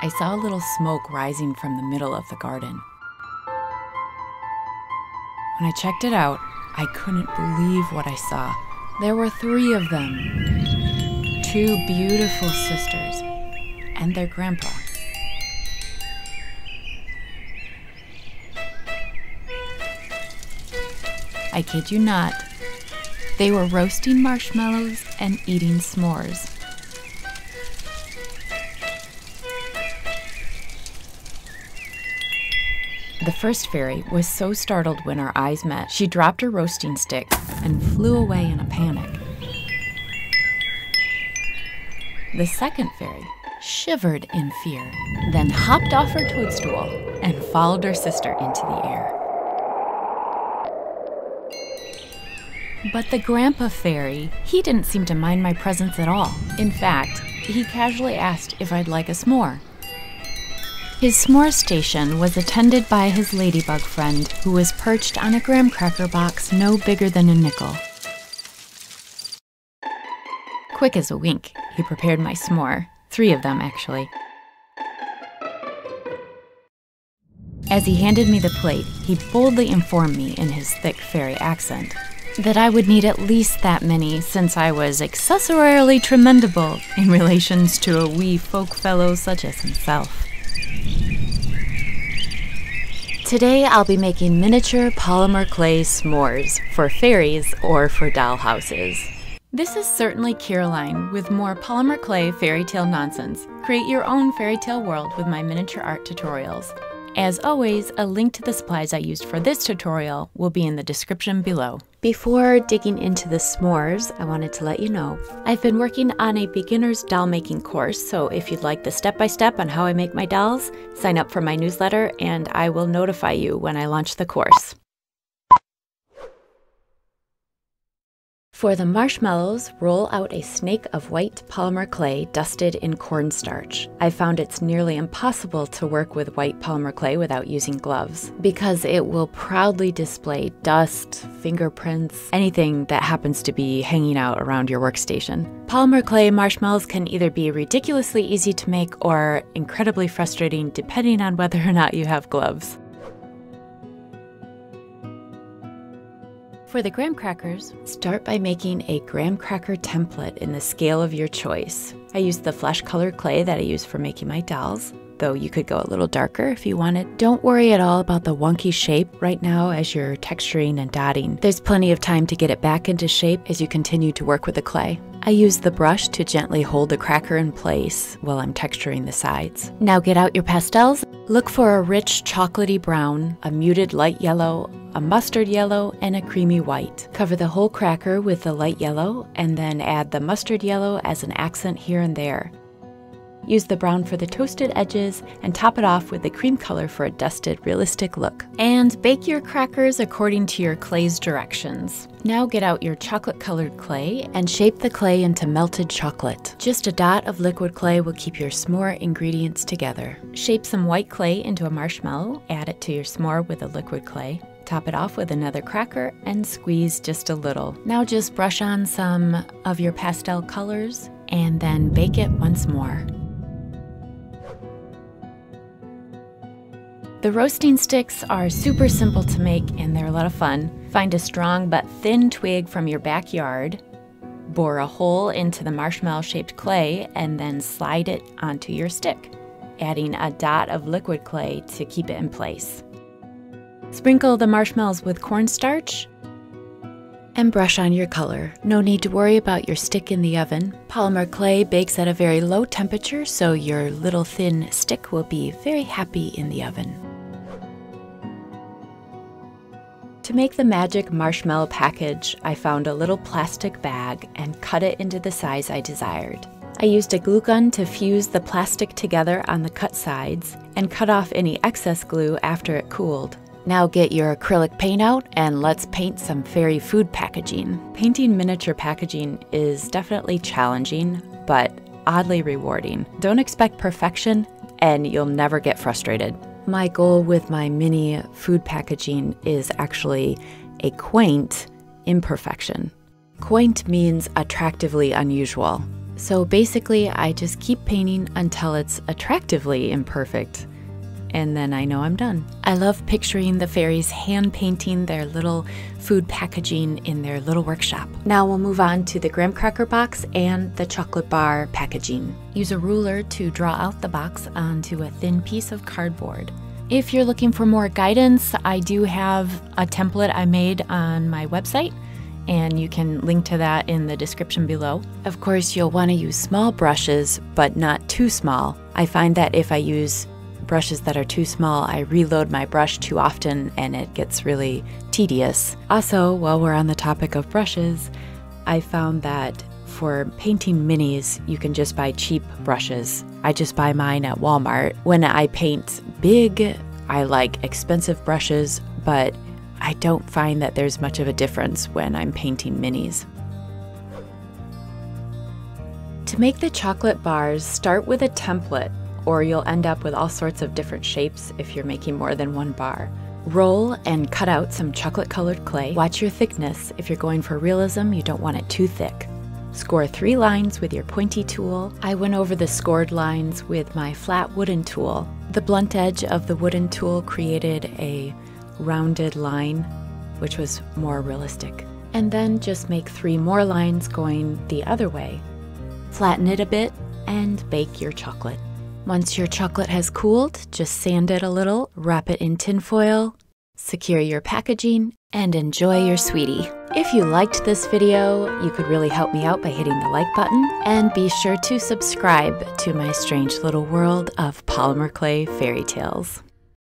I saw a little smoke rising from the middle of the garden. When I checked it out, I couldn't believe what I saw. There were 3 of them. 2 beautiful sisters and their grandpa. I kid you not, they were roasting marshmallows and eating s'mores. The first fairy was so startled when our eyes met, she dropped her roasting stick and flew away in a panic. The second fairy shivered in fear, then hopped off her toadstool and followed her sister into the air. But the grandpa fairy, he didn't seem to mind my presence at all. In fact, he casually asked if I'd like a s'more. His s'more station was attended by his ladybug friend, who was perched on a graham cracker box no bigger than a nickel. Quick as a wink, he prepared my s'more, 3 of them actually. As he handed me the plate, he boldly informed me in his thick fairy accent that I would need at least that many, since I was accessorially tremendable in relations to a wee folk fellow such as himself. Today I'll be making miniature polymer clay s'mores for fairies or for doll houses. This is CertainlyCaroline with more polymer clay fairy tale nonsense. Create your own fairy tale world with my miniature art tutorials. As always, a link to the supplies I used for this tutorial will be in the description below. Before digging into the s'mores, I wanted to let you know I've been working on a beginner's doll making course, so if you'd like the step-by-step on how I make my dolls, sign up for my newsletter and I will notify you when I launch the course. For the marshmallows, roll out a snake of white polymer clay dusted in cornstarch. I found it's nearly impossible to work with white polymer clay without using gloves, because it will proudly display dust, fingerprints, anything that happens to be hanging out around your workstation. Polymer clay marshmallows can either be ridiculously easy to make or incredibly frustrating depending on whether or not you have gloves. For the graham crackers, start by making a graham cracker template in the scale of your choice. I used the flesh colored clay that I use for making my dolls, though you could go a little darker if you wanted. Don't worry at all about the wonky shape right now as you're texturing and dotting. There's plenty of time to get it back into shape as you continue to work with the clay. I use the brush to gently hold the cracker in place while I'm texturing the sides. Now get out your pastels. Look for a rich chocolatey brown, a muted light yellow, a mustard yellow, and a creamy white. Cover the whole cracker with the light yellow and then add the mustard yellow as an accent here and there. Use the brown for the toasted edges and top it off with the cream color for a dusted, realistic look. And bake your crackers according to your clay's directions. Now get out your chocolate-colored clay and shape the clay into melted chocolate. Just a dot of liquid clay will keep your s'more ingredients together. Shape some white clay into a marshmallow, add it to your s'more with the liquid clay. Top it off with another cracker and squeeze just a little. Now just brush on some of your pastel colors and then bake it once more. The roasting sticks are super simple to make and they're a lot of fun. Find a strong but thin twig from your backyard, bore a hole into the marshmallow-shaped clay, and then slide it onto your stick, adding a dot of liquid clay to keep it in place. Sprinkle the marshmallows with cornstarch and brush on your color. No need to worry about your stick in the oven. Polymer clay bakes at a very low temperature, so your little thin stick will be very happy in the oven. To make the Magic Marshmallow package, I found a little plastic bag and cut it into the size I desired. I used a glue gun to fuse the plastic together on the cut sides and cut off any excess glue after it cooled. Now get your acrylic paint out and let's paint some fairy food packaging. Painting miniature packaging is definitely challenging, but oddly rewarding. Don't expect perfection and you'll never get frustrated. My goal with my mini food packaging is actually a quaint imperfection. Quaint means attractively unusual. So basically, I just keep painting until it's attractively imperfect, and then I know I'm done. I love picturing the fairies hand painting their little food packaging in their little workshop. Now we'll move on to the graham cracker box and the chocolate bar packaging. Use a ruler to draw out the box onto a thin piece of cardboard. If you're looking for more guidance, I do have a template I made on my website, and you can link to that in the description below. Of course, you'll want to use small brushes, but not too small. I find that if I use brushes that are too small, I reload my brush too often and it gets really tedious. Also, while we're on the topic of brushes, I found that for painting minis, you can just buy cheap brushes. I just buy mine at Walmart. When I paint big, I like expensive brushes, but I don't find that there's much of a difference when I'm painting minis. To make the chocolate bars, start with a template, or you'll end up with all sorts of different shapes if you're making more than one bar. Roll and cut out some chocolate-colored clay. Watch your thickness. If you're going for realism, you don't want it too thick. Score 3 lines with your pointy tool. I went over the scored lines with my flat wooden tool. The blunt edge of the wooden tool created a rounded line, which was more realistic. And then just make 3 more lines going the other way. Flatten it a bit and bake your chocolate. Once your chocolate has cooled, just sand it a little, wrap it in tin foil, secure your packaging, and enjoy your sweetie. If you liked this video, you could really help me out by hitting the like button, and be sure to subscribe to my strange little world of polymer clay fairy tales.